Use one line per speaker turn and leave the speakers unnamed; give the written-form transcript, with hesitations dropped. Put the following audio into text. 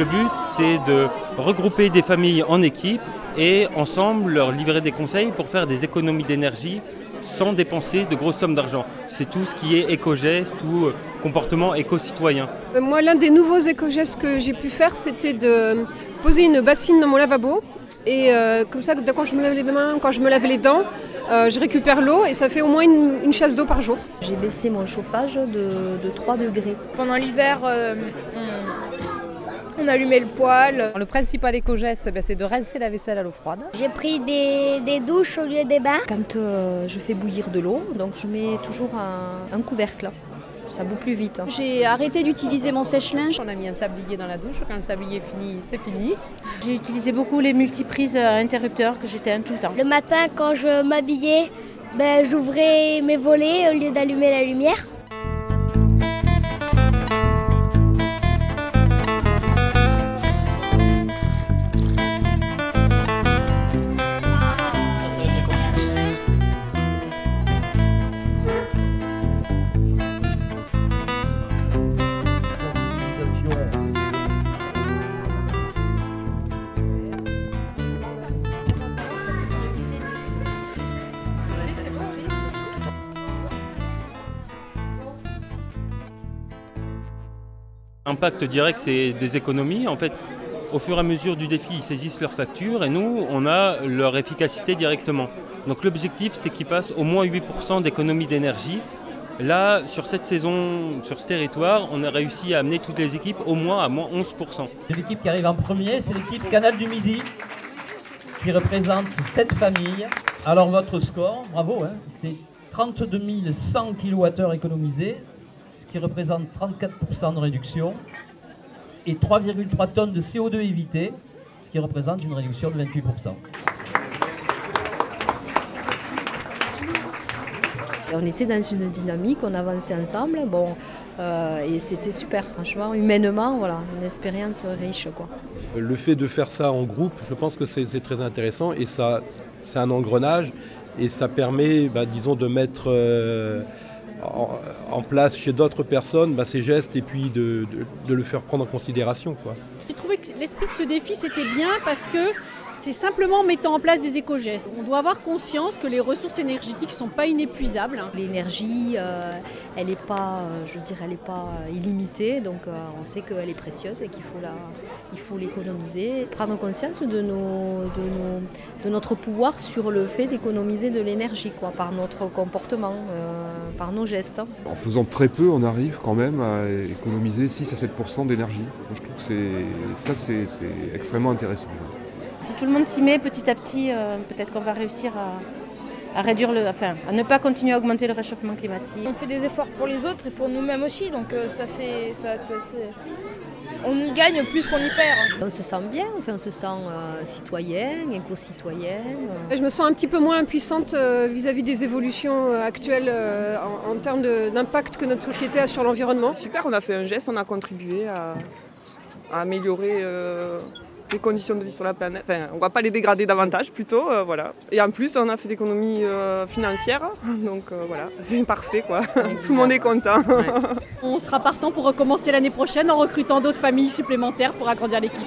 le but, c'est de regrouper des familles en équipe et ensemble leur livrer des conseils pour faire des économies d'énergie sans dépenser de grosses sommes d'argent. C'est tout ce qui est éco-geste ou comportement éco-citoyen.
Moi, l'un des nouveaux éco-gestes que j'ai pu faire, c'était de poser une bassine dans mon lavabo. Et comme ça, quand je me lave les mains, quand je me lave les dents, je récupère l'eau et ça fait au moins une chasse d'eau par jour.
J'ai baissé mon chauffage de 3 degrés.
Pendant l'hiver, on allumait le poêle.
Le principal éco-geste, c'est de rincer la vaisselle à l'eau froide.
J'ai pris des douches au lieu des bains.
Quand je fais bouillir de l'eau, donc je mets toujours un couvercle. Ça bout plus vite.
J'ai arrêté d'utiliser mon sèche-linge.
On a mis un sablier dans la douche. Quand le sablier est fini, c'est fini.
J'ai utilisé beaucoup les multiprises à interrupteurs que j'éteins tout le temps.
Le matin, quand je m'habillais, j'ouvrais mes volets au lieu d'allumer la lumière.
Impact direct, c'est des économies. En fait, au fur et à mesure du défi, ils saisissent leurs factures et nous, on a leur efficacité directement. Donc l'objectif, c'est qu'ils fassent au moins 8% d'économie d'énergie. Là, sur cette saison, sur ce territoire, on a réussi à amener toutes les équipes au moins à moins 11%.
L'équipe qui arrive en premier, c'est l'équipe Canal du Midi, qui représente 7 familles. Alors votre score, bravo, c'est 32 100 kWh économisés, ce qui représente 34% de réduction, et 3,3 tonnes de CO2 évitées, ce qui représente une réduction de 28%.
On était dans une dynamique, on avançait ensemble, et c'était super, franchement, humainement, voilà, une expérience riche, quoi.
Le fait de faire ça en groupe, je pense que c'est très intéressant et ça, c'est un engrenage et ça permet, disons, de mettre en place chez d'autres personnes ces gestes et puis de le faire prendre en considération, quoi.
J'ai trouvé que l'esprit de ce défi c'était bien parce que c'est simplement en mettant en place des éco-gestes. On doit avoir conscience que les ressources énergétiques ne sont pas inépuisables.
L'énergie, elle n'est pas, elle est pas illimitée, donc on sait qu'elle est précieuse et qu'il faut l'économiser. Prendre conscience de notre pouvoir sur le fait d'économiser de l'énergie, par notre comportement, par nos gestes.
En faisant très peu, on arrive quand même à économiser 6 à 7% d'énergie. Je trouve que c'est extrêmement intéressant.
Si tout le monde s'y met petit à petit, peut-être qu'on va réussir à réduire à ne pas continuer à augmenter le réchauffement climatique.
On fait des efforts pour les autres et pour nous-mêmes aussi, donc on y gagne plus qu'on y perd.
On se sent bien, on se sent citoyen, éco-citoyen.
Je me sens un petit peu moins impuissante vis-à-vis des évolutions actuelles en termes d'impact que notre société a sur l'environnement.
Super, on a fait un geste, on a contribué à améliorer les conditions de vie sur la planète. Enfin, on ne va pas les dégrader davantage plutôt, voilà. Et en plus, on a fait d'économies financières, donc voilà, c'est parfait, quoi. Tout le monde est content.
Ouais. On sera partant pour recommencer l'année prochaine en recrutant d'autres familles supplémentaires pour agrandir l'équipe.